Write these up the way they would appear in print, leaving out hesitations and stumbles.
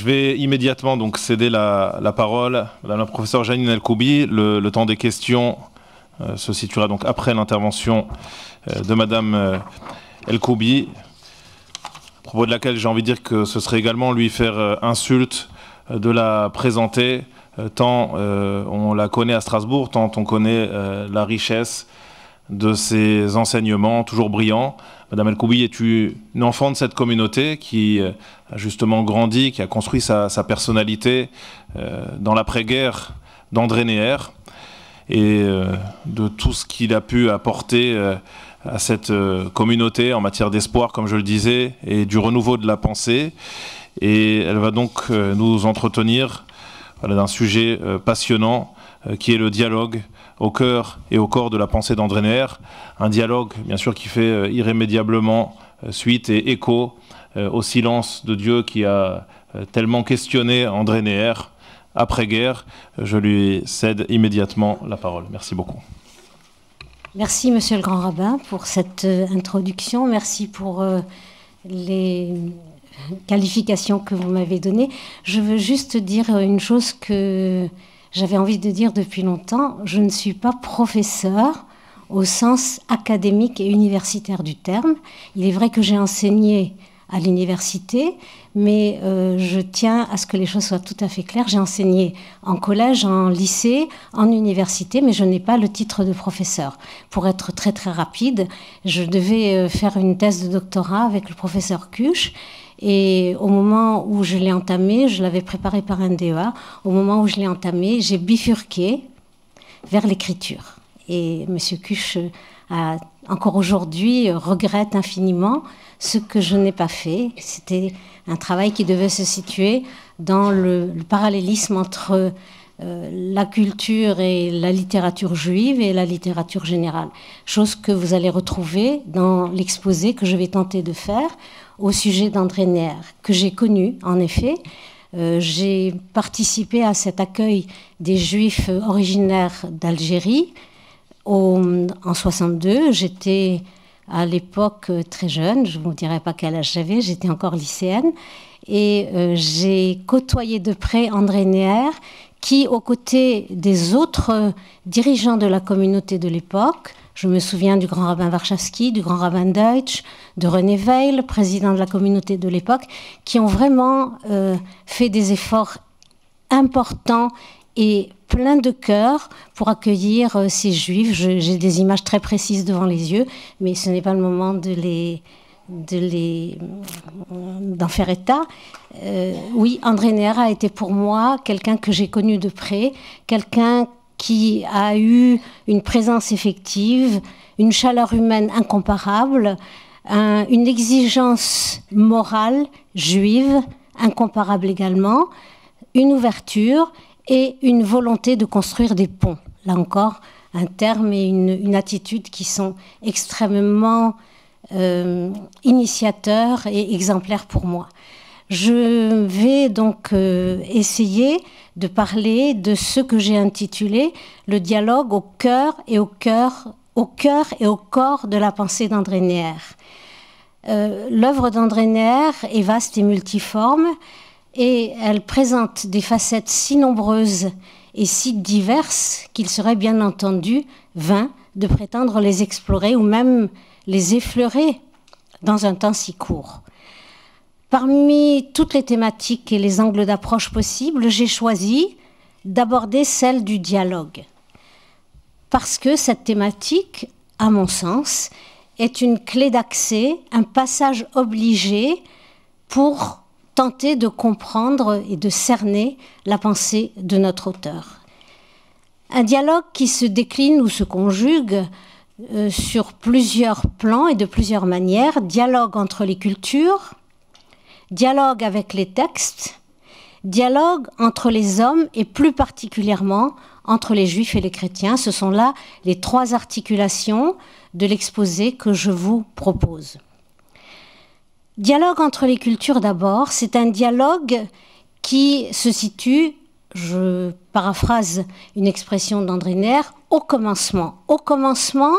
Je vais immédiatement donc céder la parole à Madame la professeure Jeanine El-Koubi. Le temps des questions se situera donc après l'intervention de Madame El-Koubi, à propos de laquelle j'ai envie de dire que ce serait également lui faire insulte de la présenter, tant on la connaît à Strasbourg, tant on connaît la richesse de ses enseignements, toujours brillants. Madame El-Koubi est une enfant de cette communauté qui a justement grandi, qui a construit sa personnalité dans l'après-guerre d'André Neher et de tout ce qu'il a pu apporter à cette communauté en matière d'espoir, comme je le disais, et du renouveau de la pensée. Et elle va donc nous entretenir d'un sujet passionnant qui est le dialogue au cœur et au corps de la pensée d'André Neher, un dialogue bien sûr qui fait irrémédiablement suite et écho au silence de Dieu qui a tellement questionné André Neher après-guerre. Je lui cède immédiatement la parole. Merci beaucoup. Merci Monsieur le Grand Rabbin pour cette introduction, merci pour les qualifications que vous m'avez données. Je veux juste dire une chose que j'avais envie de dire depuis longtemps. Je ne suis pas professeur au sens académique et universitaire du terme. Il est vrai que j'ai enseigné à l'université, mais je tiens à ce que les choses soient tout à fait claires. J'ai enseigné en collège, en lycée, en université, mais je n'ai pas le titre de professeur. Pour être très très rapide, je devais faire une thèse de doctorat avec le professeur Kusch. Et au moment où je l'ai entamé, je l'avais préparé par un DEA, au moment où je l'ai entamé, j'ai bifurqué vers l'écriture. Et M. Kusch, encore aujourd'hui, regrette infiniment ce que je n'ai pas fait. C'était un travail qui devait se situer dans le parallélisme entre la culture et la littérature juive et la littérature générale. Chose que vous allez retrouver dans l'exposé que je vais tenter de faire au sujet d'André Neher, que j'ai connu, en effet. J'ai participé à cet accueil des Juifs originaires d'Algérie en 62. J'étais à l'époque très jeune, je ne vous dirai pas quel âge j'avais, j'étais encore lycéenne. Et j'ai côtoyé de près André Neher, qui, aux côtés des autres dirigeants de la communauté de l'époque, je me souviens du grand rabbin Warschawski, du grand rabbin Deutsch, de René Weil, président de la communauté de l'époque, qui ont vraiment fait des efforts importants et pleins de cœur pour accueillir ces Juifs. J'ai des images très précises devant les yeux, mais ce n'est pas le moment d'en faire état. Oui, André Neher a été pour moi quelqu'un que j'ai connu de près, quelqu'un qui a eu une présence effective, une chaleur humaine incomparable, une exigence morale juive incomparable également, une ouverture et une volonté de construire des ponts. Là encore, un terme et une attitude qui sont extrêmement initiateurs et exemplaires pour moi. Je vais donc essayer de parler de ce que j'ai intitulé le dialogue au cœur et au corps de la pensée d'André Neher. L'œuvre d'André Neher est vaste et multiforme et elle présente des facettes si nombreuses et si diverses qu'il serait bien entendu vain de prétendre les explorer ou même les effleurer dans un temps si court. Parmi toutes les thématiques et les angles d'approche possibles, j'ai choisi d'aborder celle du dialogue. Parce que cette thématique, à mon sens, est une clé d'accès, un passage obligé pour tenter de comprendre et de cerner la pensée de notre auteur. Un dialogue qui se décline ou se conjugue sur plusieurs plans et de plusieurs manières. Dialogue entre les cultures, dialogue avec les textes, dialogue entre les hommes et plus particulièrement entre les juifs et les chrétiens. Ce sont là les trois articulations de l'exposé que je vous propose. Dialogue entre les cultures d'abord, c'est un dialogue qui se situe, je paraphrase une expression d'André Neher, au commencement. Au commencement,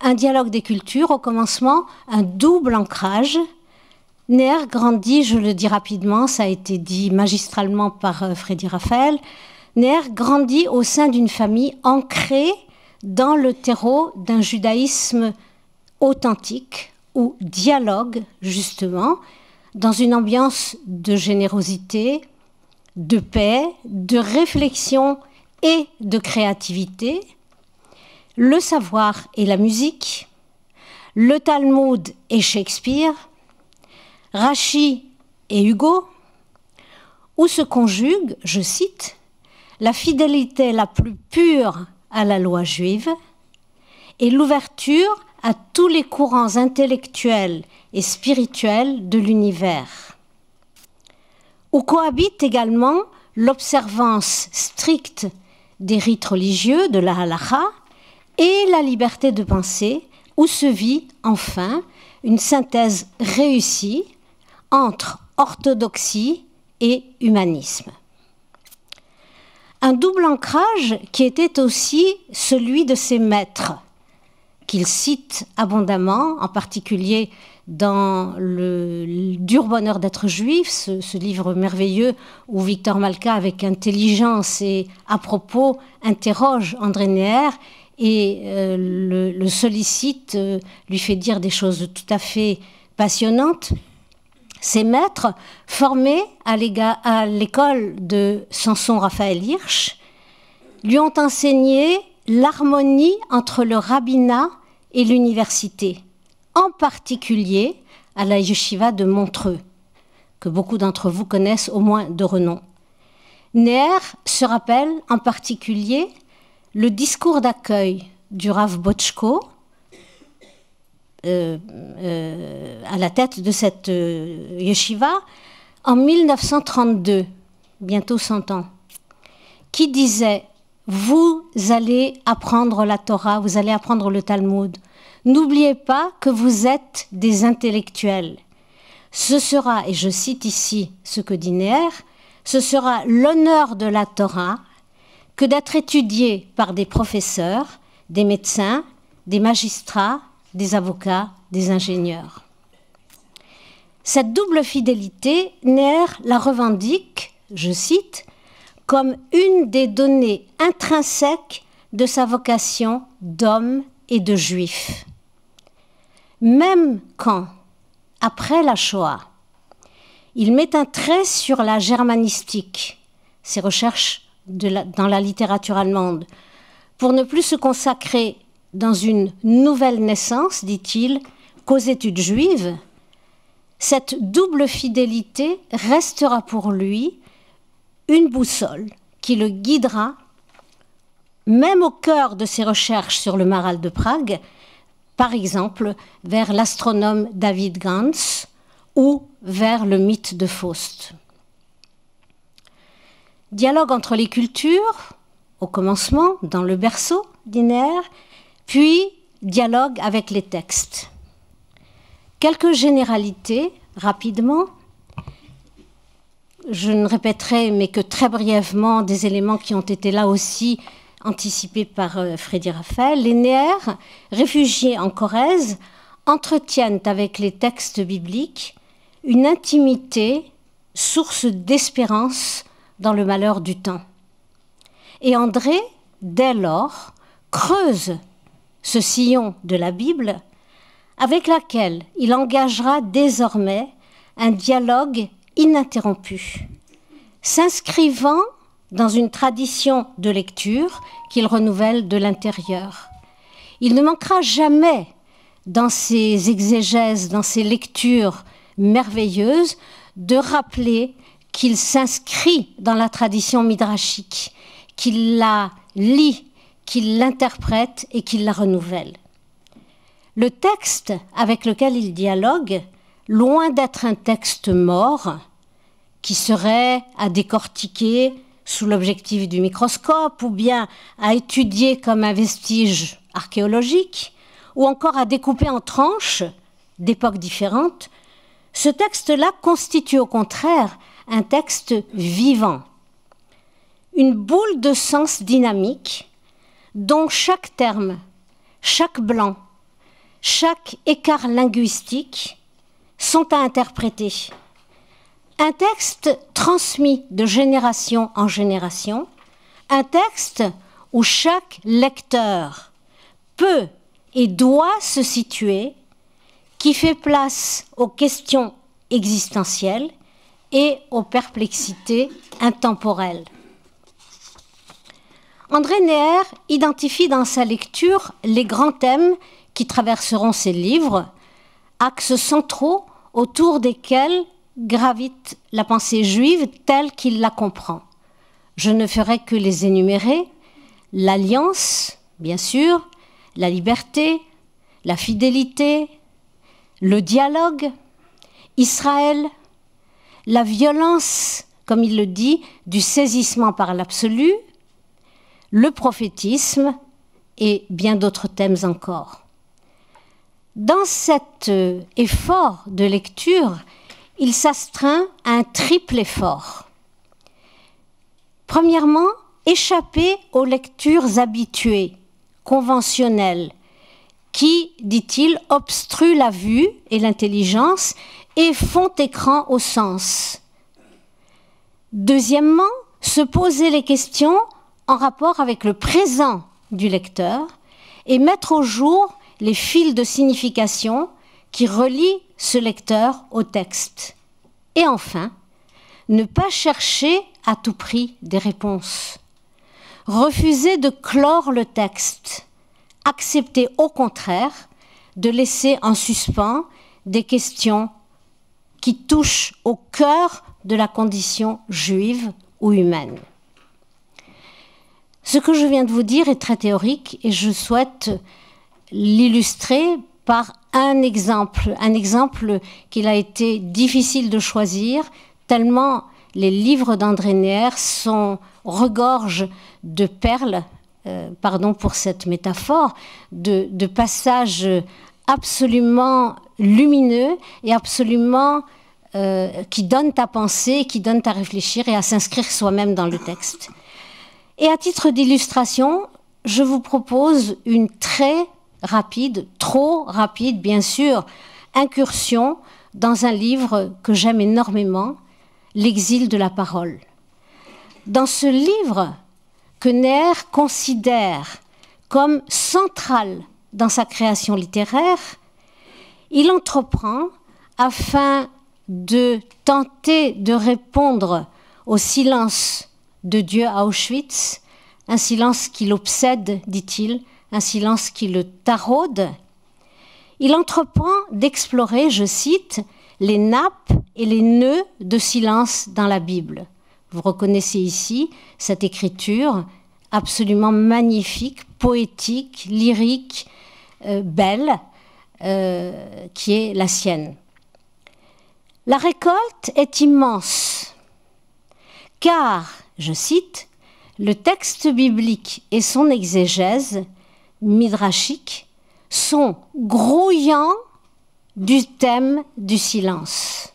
un dialogue des cultures, au commencement, un double ancrage, Neher grandit, je le dis rapidement, ça a été dit magistralement par Freddy Raphael, Neher grandit au sein d'une famille ancrée dans le terreau d'un judaïsme authentique, ou dialogue, justement, dans une ambiance de générosité, de paix, de réflexion et de créativité, le savoir et la musique, le Talmud et Shakespeare, Rachi et Hugo, où se conjugue, je cite, la fidélité la plus pure à la loi juive et l'ouverture à tous les courants intellectuels et spirituels de l'univers, où cohabite également l'observance stricte des rites religieux de la halakha et la liberté de penser, où se vit enfin une synthèse réussie entre orthodoxie et humanisme. Un double ancrage qui était aussi celui de ses maîtres, qu'il cite abondamment, en particulier dans le Dur bonheur d'être juif, ce livre merveilleux où Victor Malka, avec intelligence et à propos, interroge André Neher et le sollicite, lui fait dire des choses tout à fait passionnantes. Ses maîtres, formés à l'école de Samson Raphaël Hirsch, lui ont enseigné l'harmonie entre le rabbinat et l'université, en particulier à la yeshiva de Montreux, que beaucoup d'entre vous connaissent au moins de renom. Neher se rappelle en particulier le discours d'accueil du Rav Botchko, à la tête de cette yeshiva en 1932, bientôt 100 ans, qui disait « Vous allez apprendre la Torah, vous allez apprendre le Talmud. N'oubliez pas que vous êtes des intellectuels. Ce sera, et je cite ici ce que dit Neher, ce sera l'honneur de la Torah que d'être étudié par des professeurs, des médecins, des magistrats, des avocats, des ingénieurs. » Cette double fidélité, Neher la revendique, je cite, comme une des données intrinsèques de sa vocation d'homme et de juif. Même quand, après la Shoah, il met un trait sur la germanistique, ses recherches dans la littérature allemande, pour ne plus se consacrer dans une nouvelle naissance, dit-il, qu'aux études juives, cette double fidélité restera pour lui une boussole qui le guidera, même au cœur de ses recherches sur le Maral de Prague, par exemple vers l'astronome David Gans ou vers le mythe de Faust. Dialogue entre les cultures, au commencement, dans le berceau, dit Neher, puis dialogue avec les textes. Quelques généralités, rapidement. Je ne répéterai, mais que très brièvement, des éléments qui ont été là aussi anticipés par Freddy Raphael. Les Neher, réfugiés en Corrèze, entretiennent avec les textes bibliques une intimité, source d'espérance dans le malheur du temps. Et André, dès lors, creuse ce sillon de la Bible avec laquelle il engagera désormais un dialogue ininterrompu, s'inscrivant dans une tradition de lecture qu'il renouvelle de l'intérieur. Il ne manquera jamais, dans ses exégèses, dans ses lectures merveilleuses, de rappeler qu'il s'inscrit dans la tradition midrashique, qu'il la lit, qu'il l'interprète et qu'il la renouvelle. Le texte avec lequel il dialogue, loin d'être un texte mort, qui serait à décortiquer sous l'objectif du microscope ou bien à étudier comme un vestige archéologique ou encore à découper en tranches d'époques différentes, ce texte-là constitue au contraire un texte vivant, une boule de sens dynamique dont chaque terme, chaque blanc, chaque écart linguistique sont à interpréter. Un texte transmis de génération en génération, un texte où chaque lecteur peut et doit se situer, qui fait place aux questions existentielles et aux perplexités intemporelles. André Neher identifie dans sa lecture les grands thèmes qui traverseront ses livres, axes centraux autour desquels gravite la pensée juive telle qu'il la comprend. Je ne ferai que les énumérer: l'alliance, bien sûr, la liberté, la fidélité, le dialogue, Israël, la violence, comme il le dit, du saisissement par l'absolu, le prophétisme et bien d'autres thèmes encore. Dans cet effort de lecture, il s'astreint à un triple effort. Premièrement, échapper aux lectures habituées, conventionnelles, qui, dit-il, obstruent la vue et l'intelligence et font écran au sens. Deuxièmement, se poser les questions en rapport avec le présent du lecteur et mettre au jour les fils de signification qui relient ce lecteur au texte. Et enfin, ne pas chercher à tout prix des réponses. Refuser de clore le texte. Accepter au contraire de laisser en suspens des questions qui touchent au cœur de la condition juive ou humaine. Ce que je viens de vous dire est très théorique et je souhaite l'illustrer par un exemple qu'il a été difficile de choisir, tellement les livres d'André Neher regorgent de perles, pardon pour cette métaphore, de passages absolument lumineux et absolument qui donnent à penser, qui donnent à réfléchir et à s'inscrire soi-même dans le texte. Et à titre d'illustration, je vous propose une très rapide, trop rapide bien sûr, incursion dans un livre que j'aime énormément, L'exil de la parole. Dans ce livre que Neher considère comme central dans sa création littéraire, il entreprend, afin de tenter de répondre au silence de Dieu à Auschwitz, un silence qui l'obsède, dit-il, un silence qui le taraude, il entreprend d'explorer, je cite, les nappes et les nœuds de silence dans la Bible. Vous reconnaissez ici cette écriture absolument magnifique, poétique, lyrique, belle, qui est la sienne. La récolte est immense, car, je cite, le texte biblique et son exégèse midrashique sont grouillants du thème du silence.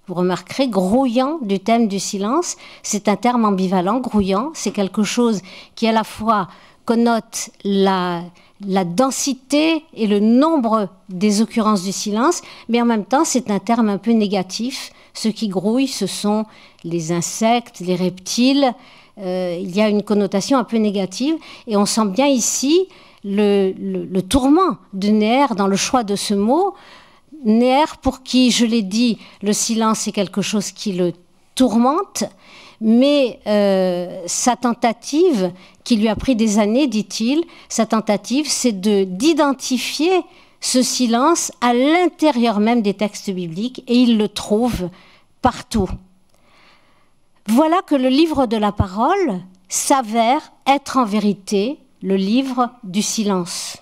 Vous remarquerez, grouillant du thème du silence, c'est un terme ambivalent, grouillant, c'est quelque chose qui à la fois connote la densité et le nombre des occurrences du silence, mais en même temps c'est un terme un peu négatif. Ce qui grouille, ce sont les insectes, les reptiles, il y a une connotation un peu négative, et on sent bien ici le tourment de Neher dans le choix de ce mot. Neher, pour qui, je l'ai dit, le silence est quelque chose qui le tourmente, mais sa tentative, qui lui a pris des années, dit-il, sa tentative, c'est d'identifier ce silence à l'intérieur même des textes bibliques, et il le trouve partout. Voilà que le livre de la parole s'avère être en vérité le livre du silence.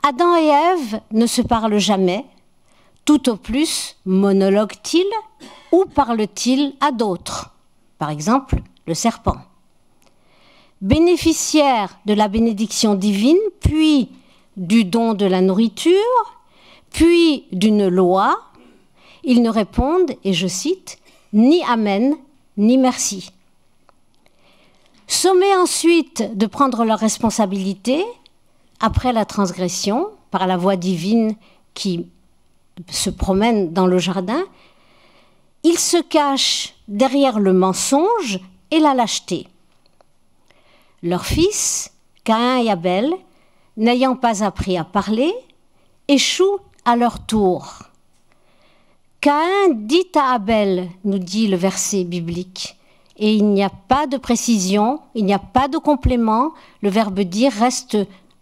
Adam et Ève ne se parlent jamais, tout au plus monologuent-ils ou parlent-ils à d'autres, par exemple le serpent. Bénéficiaires de la bénédiction divine, puis du don de la nourriture, puis d'une loi, ils ne répondent, et je cite, ni amen, ni merci. Sommés ensuite de prendre leurs responsabilités, après la transgression, par la voix divine qui se promènent dans le jardin, ils se cachent derrière le mensonge et la lâcheté. Leurs fils, Caïn et Abel, n'ayant pas appris à parler, échouent à leur tour. Caïn dit à Abel, nous dit le verset biblique, et il n'y a pas de précision, il n'y a pas de complément, le verbe dire reste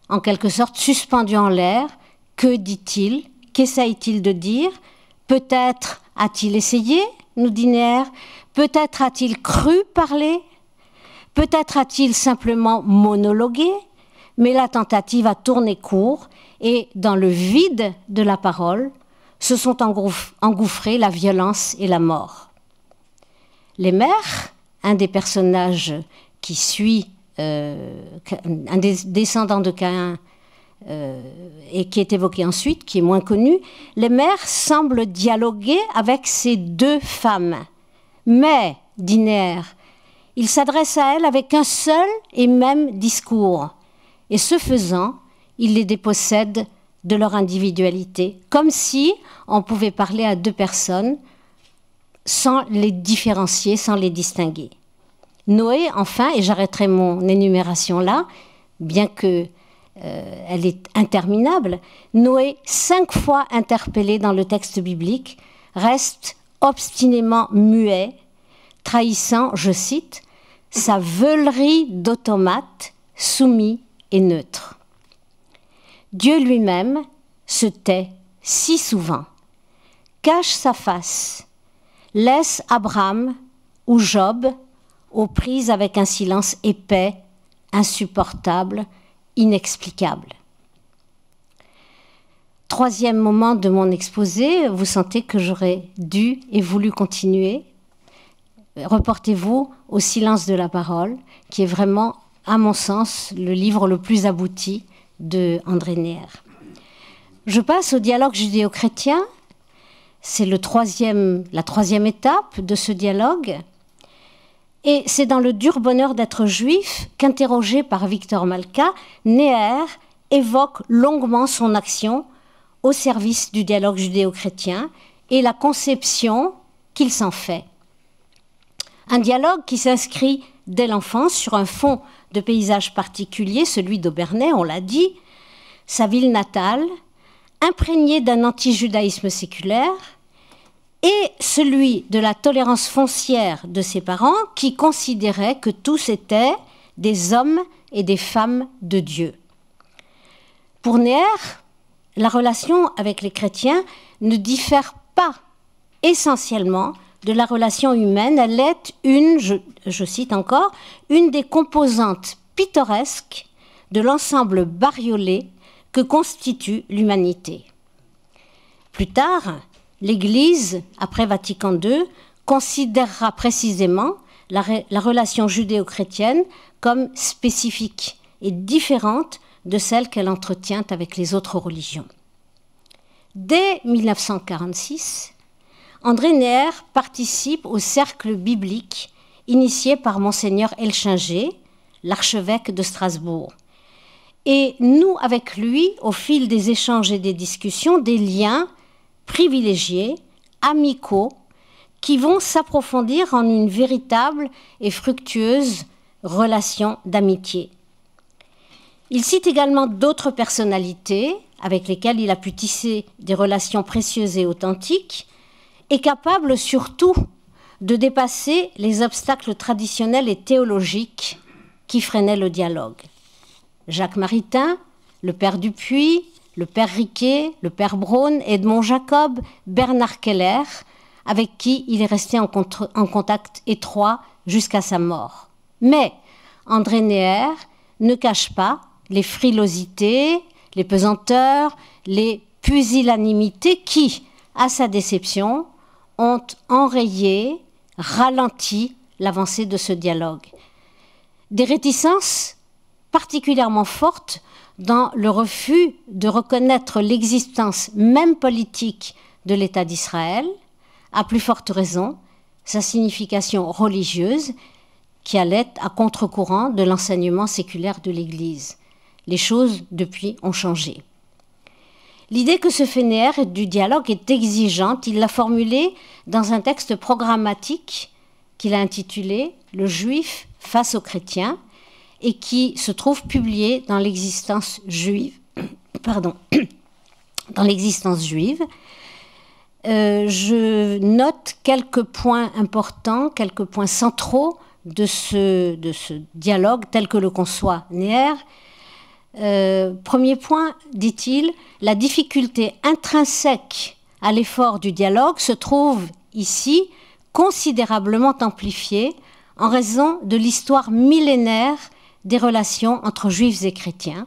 en quelque sorte suspendu en l'air. Que dit-il? Qu'essaye-t-il de dire? Peut-être a-t-il essayé, nous dit Néer, peut-être a-t-il cru parler, peut-être a-t-il simplement monologué, mais la tentative a tourné court et dans le vide de la parole se sont engouffrés la violence et la mort. Les mères, un des personnages qui suit, un des descendants de Caïn, et qui est évoqué ensuite, qui est moins connu, les mères semblent dialoguer avec ces deux femmes. Mais, dit Néer, il s'adresse à elles avec un seul et même discours. Et ce faisant, il les dépossède de leur individualité, comme si on pouvait parler à deux personnes sans les différencier, sans les distinguer. Noé, enfin, et j'arrêterai mon énumération là, bien que elle est interminable, Noé, 5 fois interpellé dans le texte biblique, reste obstinément muet, trahissant, je cite, sa veulerie d'automate, soumis et neutre. Dieu lui-même se tait si souvent, cache sa face, laisse Abraham ou Job aux prises avec un silence épais, insupportable, inexplicable. Troisième moment de mon exposé, vous sentez que j'aurais dû et voulu continuer. Reportez-vous au silence de la parole, qui est vraiment, à mon sens, le livre le plus abouti de André Néer. Je passe au dialogue judéo-chrétien. C'est la troisième étape de ce dialogue. Et c'est dans le dur bonheur d'être juif qu'interrogé par Victor Malka, Néer évoque longuement son action au service du dialogue judéo-chrétien et la conception qu'il s'en fait. Un dialogue qui s'inscrit dès l'enfance sur un fond de paysage particulier, celui d'Aubernais, on l'a dit, sa ville natale, imprégnée d'un anti-judaïsme séculaire, et celui de la tolérance foncière de ses parents qui considéraient que tous étaient des hommes et des femmes de Dieu. Pour Néer, la relation avec les chrétiens ne diffère pas essentiellement de la relation humaine. Elle est je cite encore, une des composantes pittoresques de l'ensemble bariolé que constitue l'humanité. Plus tard, l'Église, après Vatican II, considérera précisément la relation judéo-chrétienne comme spécifique et différente de celle qu'elle entretient avec les autres religions. Dès 1946, André Néer participe au cercle biblique initié par Monseigneur Elchinger, l'archevêque de Strasbourg, et noue avec lui, au fil des échanges et des discussions, des liens privilégiés, amicaux, qui vont s'approfondir en une véritable et fructueuse relation d'amitié. Il cite également d'autres personnalités avec lesquelles il a pu tisser des relations précieuses et authentiques, et capables surtout de dépasser les obstacles traditionnels et théologiques qui freinaient le dialogue. Jacques Maritain, le père Dupuy, le père Riquet, le père Braun, Edmond Jacob, Bernard Keller, avec qui il est resté en contact étroit jusqu'à sa mort. Mais André Néer ne cache pas les frilosités, les pesanteurs, les pusillanimités qui, à sa déception, ont enrayé, ralenti l'avancée de ce dialogue. Des réticences particulièrement fortes dans le refus de reconnaître l'existence même politique de l'État d'Israël, à plus forte raison sa signification religieuse qui allait à contre-courant de l'enseignement séculaire de l'Église. Les choses, depuis, ont changé. L'idée que se fait Neher du dialogue est exigeante. Il l'a formulée dans un texte programmatique qu'il a intitulé « Le juif face aux chrétiens » et qui se trouve publié dans l'existence juive. Dans l'existence juive. Je note quelques points importants, quelques points centraux de ce dialogue tel que le conçoit Neher. Premier point, dit-il, la difficulté intrinsèque à l'effort du dialogue se trouve ici considérablement amplifiée en raison de l'histoire millénaire des relations entre juifs et chrétiens,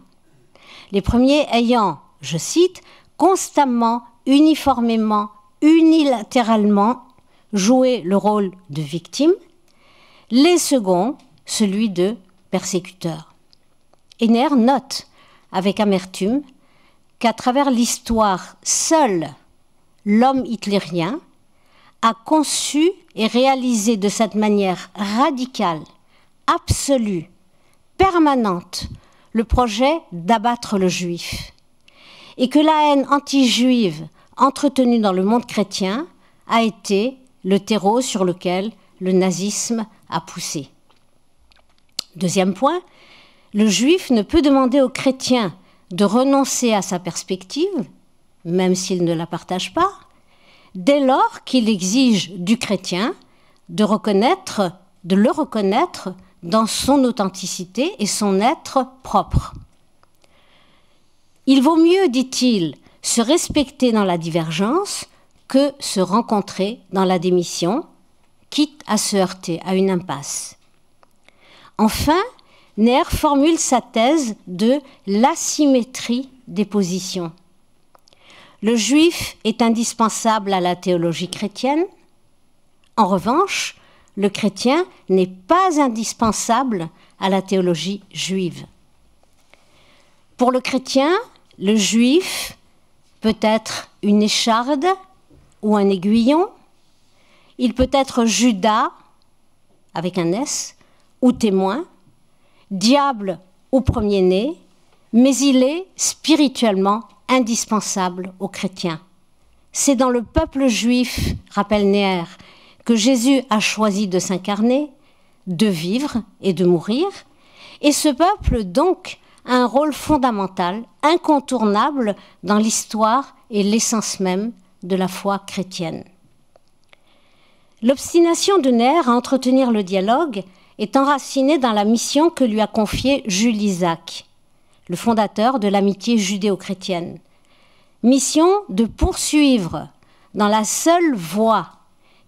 les premiers ayant, je cite, constamment, uniformément, unilatéralement joué le rôle de victime, les seconds, celui de persécuteur. Et Neher note avec amertume qu'à travers l'histoire, seul l'homme hitlérien a conçu et réalisé de cette manière radicale, absolue, permanente, le projet d'abattre le juif, et que la haine anti-juive entretenue dans le monde chrétien a été le terreau sur lequel le nazisme a poussé. Deuxième point, le juif ne peut demander aux chrétiens de renoncer à sa perspective, même s'il ne la partage pas, dès lors qu'il exige du chrétien de le reconnaître dans son authenticité et son être propre. Il vaut mieux, dit-il, se respecter dans la divergence que se rencontrer dans la démission, quitte à se heurter à une impasse. Enfin, Neher formule sa thèse de l'asymétrie des positions. Le juif est indispensable à la théologie chrétienne. En revanche, le chrétien n'est pas indispensable à la théologie juive. Pour le chrétien, le juif peut être une écharde ou un aiguillon. Il peut être Judas, avec un S, ou témoin, diable ou premier-né, mais il est spirituellement indispensable aux chrétiens. C'est dans le peuple juif, rappelle Neher, que Jésus a choisi de s'incarner, de vivre et de mourir, et ce peuple donc a un rôle fondamental, incontournable dans l'histoire et l'essence même de la foi chrétienne. L'obstination de Neher à entretenir le dialogue est enracinée dans la mission que lui a confiée Jules Isaac, le fondateur de l'amitié judéo-chrétienne. Mission de poursuivre dans la seule voie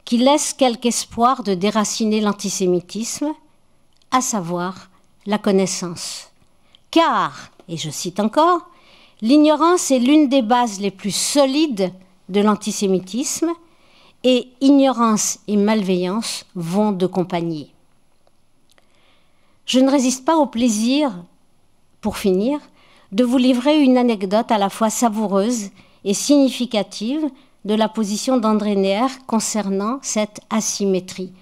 qui laisse quelque espoir de déraciner l'antisémitisme, à savoir la connaissance. Car, et je cite encore, l'ignorance est l'une des bases les plus solides de l'antisémitisme et ignorance et malveillance vont de compagnie. Je ne résiste pas au plaisir, pour finir, de vous livrer une anecdote à la fois savoureuse et significative de la position d'André Neher concernant cette asymétrie.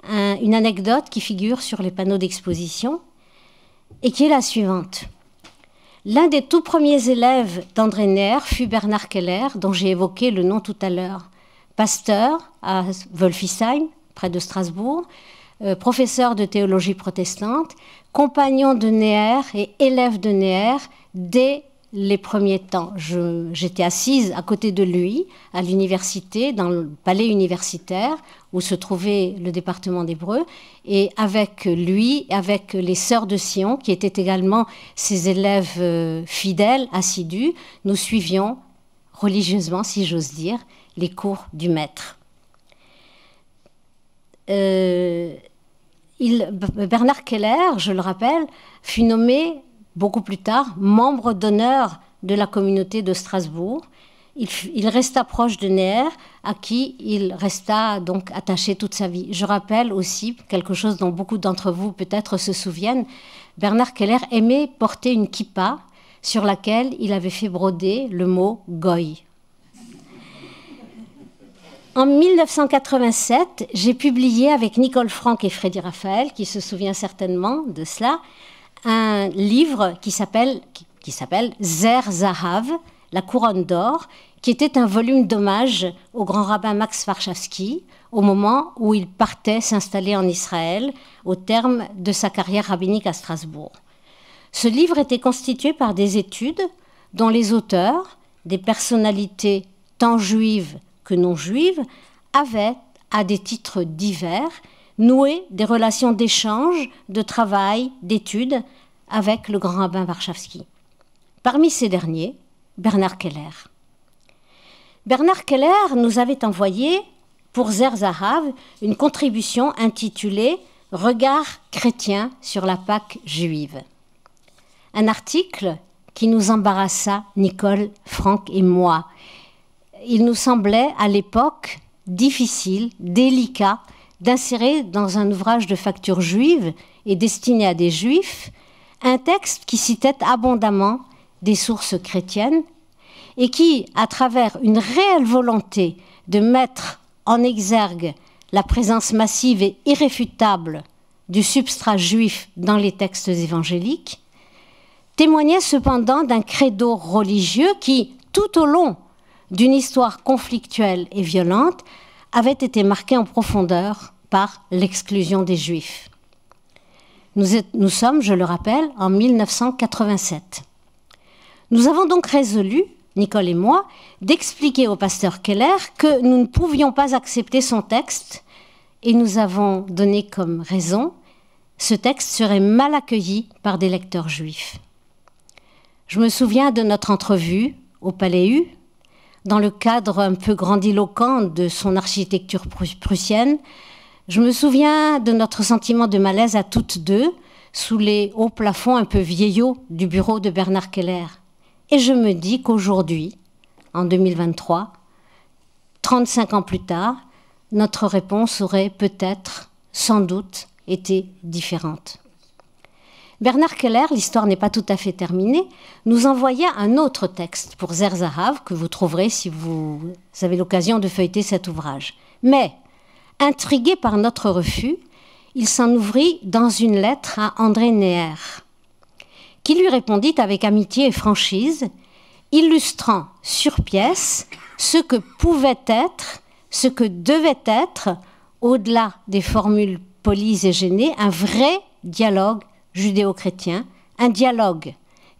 Une anecdote qui figure sur les panneaux d'exposition et qui est la suivante. L'un des tout premiers élèves d'André Neher fut Bernard Keller, dont j'ai évoqué le nom tout à l'heure. Pasteur à Wolfisheim, près de Strasbourg, professeur de théologie protestante, compagnon de Neher et élève de Neher dès les premiers temps. J'étais assise à côté de lui, à l'université, dans le palais universitaire, où se trouvait le département d'hébreu, et avec lui, avec les sœurs de Sion, qui étaient également ses élèves fidèles, assidus, nous suivions religieusement, si j'ose dire, les cours du maître. Bernard Keller, je le rappelle, fut nommé beaucoup plus tard membre d'honneur de la communauté de Strasbourg. Il resta proche de Neher, à qui il resta donc attaché toute sa vie. Je rappelle aussi quelque chose dont beaucoup d'entre vous peut-être se souviennent. Bernard Keller aimait porter une kippa sur laquelle il avait fait broder le mot « goy ». En 1987, j'ai publié avec Nicole Franck et Freddy Raphaël, qui se souvient certainement de cela, un livre qui s'appelle Zer Zahav, La Couronne d'or, qui était un volume d'hommage au grand rabbin Max Warschawski au moment où il partait s'installer en Israël au terme de sa carrière rabbinique à Strasbourg. Ce livre était constitué par des études dont les auteurs, des personnalités tant juives que non juives, avaient, à des titres divers, noué des relations d'échange, de travail, d'études avec le grand rabbin Warschawski. Parmi ces derniers, Bernard Keller. Bernard Keller nous avait envoyé pour Zer Zahav une contribution intitulée « Regard chrétien sur la Pâque juive ». Un article qui nous embarrassa, Nicole, Franck et moi. Il nous semblait à l'époque difficile, délicat, d'insérer dans un ouvrage de facture juive et destiné à des juifs un texte qui citait abondamment des sources chrétiennes et qui, à travers une réelle volonté de mettre en exergue la présence massive et irréfutable du substrat juif dans les textes évangéliques, témoignait cependant d'un credo religieux qui, tout au long d'une histoire conflictuelle et violente, avait été marqué en profondeur par l'exclusion des Juifs. Nous sommes, je le rappelle, en 1987. Nous avons donc résolu, Nicole et moi, d'expliquer au pasteur Keller que nous ne pouvions pas accepter son texte et nous avons donné comme raison ce texte serait mal accueilli par des lecteurs juifs. Je me souviens de notre entrevue au Palais U, dans le cadre un peu grandiloquent de son architecture prussienne. Je me souviens de notre sentiment de malaise à toutes deux, sous les hauts plafonds un peu vieillots du bureau de Bernard Keller. Et je me dis qu'aujourd'hui, en 2023, 35 ans plus tard, notre réponse aurait peut-être, sans doute, été différente. Bernard Keller, l'histoire n'est pas tout à fait terminée, nous envoya un autre texte pour Zer Zahav, que vous trouverez si vous avez l'occasion de feuilleter cet ouvrage. Mais, intrigué par notre refus, il s'en ouvrit dans une lettre à André Neher, qui lui répondit avec amitié et franchise, illustrant sur pièce ce que pouvait être, ce que devait être, au-delà des formules polies et gênées, un vrai dialogue judéo-chrétien, un dialogue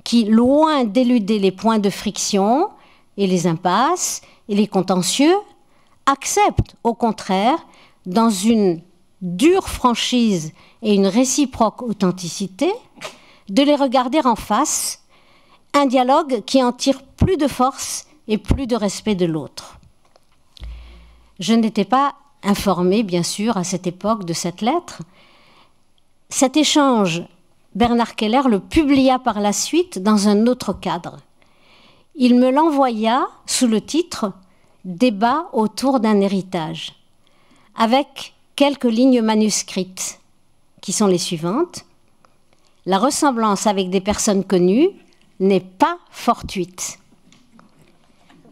qui, loin d'éluder les points de friction et les impasses et les contentieux, accepte au contraire, dans une dure franchise et une réciproque authenticité, de les regarder en face, un dialogue qui en tire plus de force et plus de respect de l'autre. Je n'étais pas informée, bien sûr, à cette époque de cette lettre. Cet échange, Bernard Keller le publia par la suite dans un autre cadre. Il me l'envoya sous le titre « Débat autour d'un héritage », avec quelques lignes manuscrites, qui sont les suivantes. « La ressemblance avec des personnes connues n'est pas fortuite. »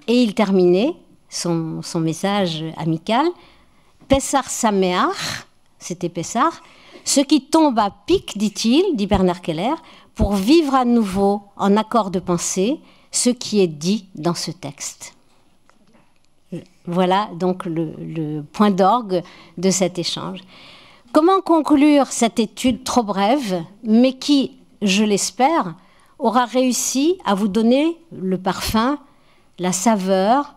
Et il terminait son message amical. « Pessar Sameach », c'était Pessar, « ce qui tombe à pic, dit-il, dit Bernard Keller, pour vivre à nouveau en accord de pensée ce qui est dit dans ce texte. » Voilà donc le point d'orgue de cet échange. Comment conclure cette étude trop brève, mais qui, je l'espère, aura réussi à vous donner le parfum, la saveur,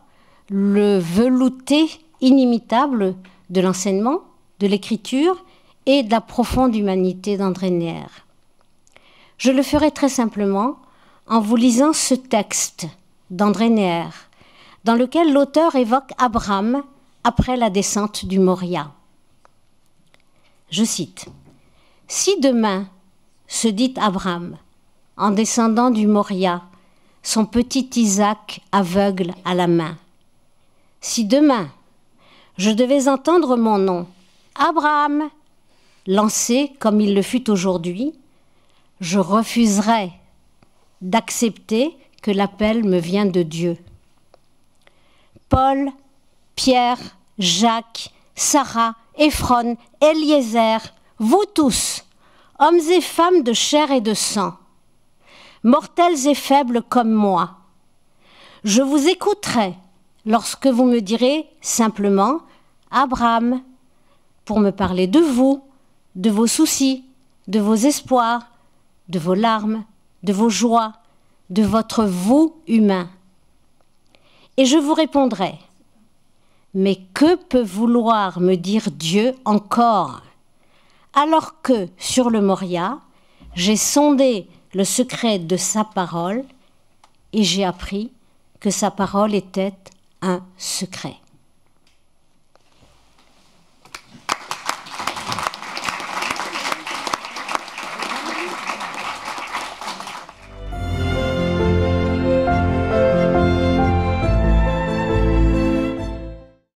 le velouté inimitable de l'enseignement, de l'écriture et de la profonde humanité d'André Neher. Je le ferai très simplement en vous lisant ce texte d'André Neher, dans lequel l'auteur évoque Abraham après la descente du Moria. Je cite, « Si demain, se dit Abraham, en descendant du Moria, son petit Isaac aveugle à la main, si demain, je devais entendre mon nom, Abraham, lancé comme il le fut aujourd'hui, je refuserais d'accepter que l'appel me vient de Dieu. Paul, Pierre, Jacques, Sarah, Ephron, Eliezer, vous tous, hommes et femmes de chair et de sang, mortels et faibles comme moi, Je vous écouterai lorsque vous me direz simplement « Abraham » pour me parler de vous, de vos soucis, de vos espoirs, de vos larmes, de vos joies, de votre vous humain. Et je vous répondrai « Mais que peut vouloir me dire Dieu encore ? Alors que, sur le Moria, j'ai sondé le secret de sa parole et j'ai appris que sa parole était un secret. »